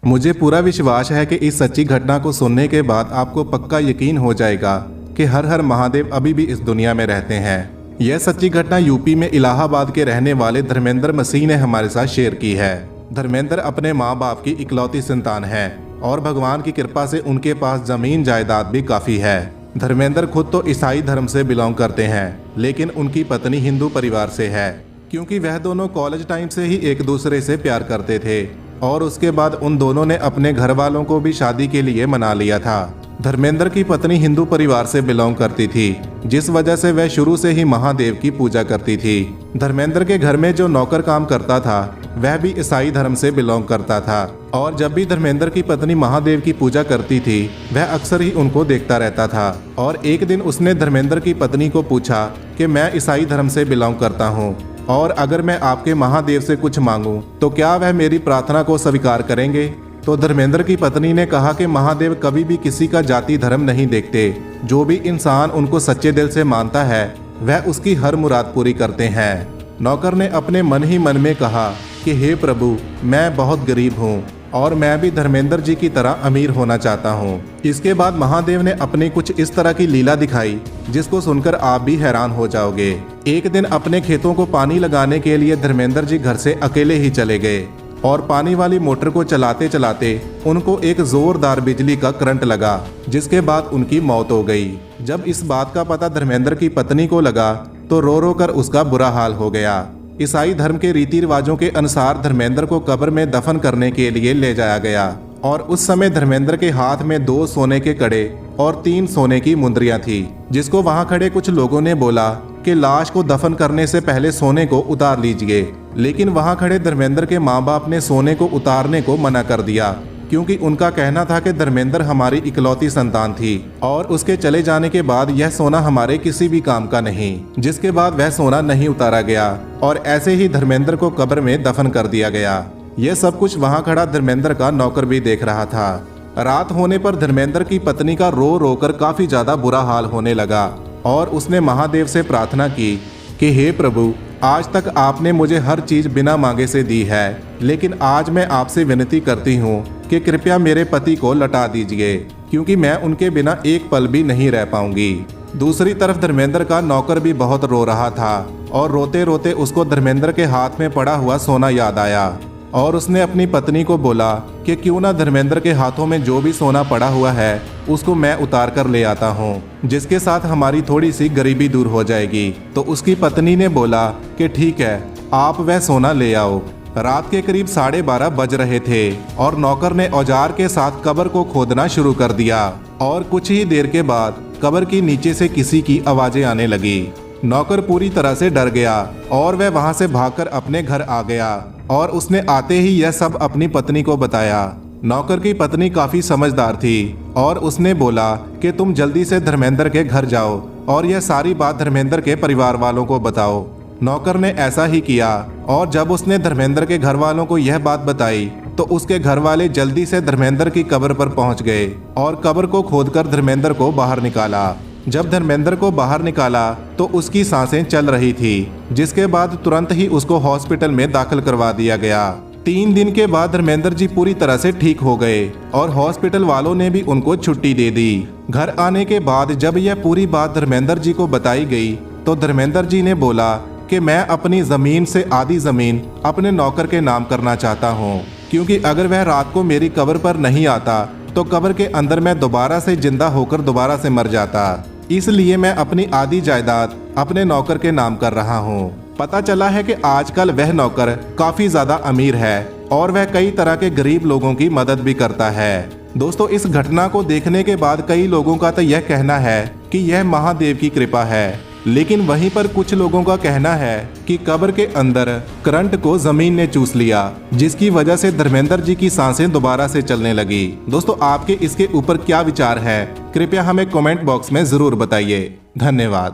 मुझे पूरा विश्वास है कि इस सच्ची घटना को सुनने के बाद आपको पक्का यकीन हो जाएगा कि हर हर महादेव अभी भी इस दुनिया में रहते हैं। यह सच्ची घटना यूपी में इलाहाबाद के रहने वाले धर्मेंद्र मसीह ने हमारे साथ शेयर की है। धर्मेंद्र अपने माँ बाप की इकलौती संतान है और भगवान की कृपा से उनके पास जमीन जायदाद भी काफी है। धर्मेंद्र खुद तो ईसाई धर्म से बिलोंग करते हैं, लेकिन उनकी पत्नी हिंदू परिवार से है, क्योंकि वह दोनों कॉलेज टाइम से ही एक दूसरे से प्यार करते थे और उसके बाद उन दोनों ने अपने घर वालों को भी शादी के लिए मना लिया था। धर्मेंद्र की पत्नी हिंदू परिवार से बिलोंग करती थी, जिस वजह से वह शुरू से ही महादेव की पूजा करती थी। धर्मेंद्र के घर में जो नौकर काम करता था वह भी ईसाई धर्म से बिलोंग करता था और जब भी धर्मेंद्र की पत्नी महादेव की पूजा करती थी वह अक्सर ही उनको देखता रहता था। और एक दिन उसने धर्मेंद्र की पत्नी को पूछा कि मैं ईसाई धर्म से बिलोंग करता हूँ और अगर मैं आपके महादेव से कुछ मांगूं तो क्या वह मेरी प्रार्थना को स्वीकार करेंगे। तो धर्मेंद्र की पत्नी ने कहा कि महादेव कभी भी किसी का जाति धर्म नहीं देखते, जो भी इंसान उनको सच्चे दिल से मानता है वह उसकी हर मुराद पूरी करते हैं। नौकर ने अपने मन ही मन में कहा कि हे प्रभु, मैं बहुत गरीब हूँ और मैं भी धर्मेंद्र जी की तरह अमीर होना चाहता हूँ। इसके बाद महादेव ने अपनी कुछ इस तरह की लीला दिखाई जिसको सुनकर आप भी हैरान हो जाओगे। एक दिन अपने खेतों को पानी लगाने के लिए धर्मेंद्र जी घर से अकेले ही चले गए और पानी वाली मोटर को चलाते चलाते उनको एक जोरदार बिजली का करंट लगा, जिसके बाद उनकी मौत हो गई। जब इस बात का पता धर्मेंद्र की पत्नी को लगा तो रो रो कर उसका बुरा हाल हो गया। ईसाई धर्म के रीति रिवाजों के अनुसार धर्मेंद्र को कब्र में दफन करने के लिए ले जाया गया और उस समय धर्मेंद्र के हाथ में 2 सोने के कड़े और 3 सोने की मुंदरियां थी, जिसको वहां खड़े कुछ लोगों ने बोला कि लाश को दफन करने से पहले सोने को उतार लीजिए, लेकिन वहां खड़े धर्मेंद्र के माँ बाप ने सोने को उतारने को मना कर दिया, क्योंकि उनका कहना था कि धर्मेंद्र हमारी इकलौती संतान थी और उसके चले जाने के बाद यह सोना हमारे किसी भी काम का नहीं। जिसके बाद वह सोना नहीं उतारा गया और ऐसे ही धर्मेंद्र को कब्र में दफन कर दिया गया। यह सब कुछ वहां खड़ा धर्मेंद्र का नौकर भी देख रहा था। रात होने पर धर्मेंद्र की पत्नी का रो रो कर काफी ज्यादा बुरा हाल होने लगा और उसने महादेव से प्रार्थना की कि हे प्रभु, आज तक आपने मुझे हर चीज बिना मांगे से दी है, लेकिन आज मैं आपसे विनती करती हूँ कि कृपया मेरे पति को लौटा दीजिए, क्योंकि मैं उनके बिना एक पल भी नहीं रह पाऊंगी। दूसरी तरफ धर्मेंद्र का नौकर भी बहुत रो रहा था और रोते रोते उसको धर्मेंद्र के हाथ में पड़ा हुआ सोना याद आया और उसने अपनी पत्नी को बोला कि क्यों ना धर्मेंद्र के हाथों में जो भी सोना पड़ा हुआ है उसको मैं उतार कर ले आता हूँ, जिसके साथ हमारी थोड़ी सी गरीबी दूर हो जाएगी। तो उसकी पत्नी ने बोला कि ठीक है, आप वह सोना ले आओ। रात के करीब 12:30 बज रहे थे और नौकर ने औजार के साथ कब्र को खोदना शुरू कर दिया और कुछ ही देर के बाद कब्र के नीचे से किसी की आवाजें आने लगी। नौकर पूरी तरह से डर गया और वह वहां से भागकर अपने घर आ गया और उसने आते ही यह सब अपनी पत्नी को बताया। नौकर की पत्नी काफी समझदार थी और उसने बोला कि तुम जल्दी से धर्मेंद्र के घर जाओ और यह सारी बात धर्मेंद्र के परिवार वालों को बताओ। नौकर ने ऐसा ही किया और जब उसने धर्मेंद्र के घर वालों को यह बात बताई तो उसके घर वाले जल्दी से धर्मेंद्र की कब्र पर पहुंच गए और कब्र को खोदकर धर्मेंद्र को बाहर निकाला। जब धर्मेंद्र को बाहर निकाला तो उसकी सांसें चल रही थी, जिसके बाद तुरंत ही उसको हॉस्पिटल में दाखिल करवा दिया गया। 3 दिन के बाद धर्मेंद्र जी पूरी तरह से ठीक हो गए और हॉस्पिटल वालों ने भी उनको छुट्टी दे दी। घर आने के बाद जब यह पूरी बात धर्मेंद्र जी को बताई गई तो धर्मेंद्र जी ने बोला कि मैं अपनी जमीन से आधी जमीन अपने नौकर के नाम करना चाहता हूँ, क्योंकि अगर वह रात को मेरी कब्र पर नहीं आता तो कब्र के अंदर मैं दोबारा से जिंदा होकर दोबारा से मर जाता। इसलिए मैं अपनी आधी जायदाद अपने नौकर के नाम कर रहा हूँ। पता चला है कि आजकल वह नौकर काफी ज्यादा अमीर है और वह कई तरह के गरीब लोगों की मदद भी करता है। दोस्तों, इस घटना को देखने के बाद कई लोगों का तो यह कहना है कि यह महादेव की कृपा है, लेकिन वहीं पर कुछ लोगों का कहना है कि कब्र के अंदर करंट को जमीन ने चूस लिया, जिसकी वजह से धर्मेंद्र जी की सांसें दोबारा से चलने लगी। दोस्तों, आपके इसके ऊपर क्या विचार है, कृपया हमें कमेंट बॉक्स में जरूर बताइए। धन्यवाद।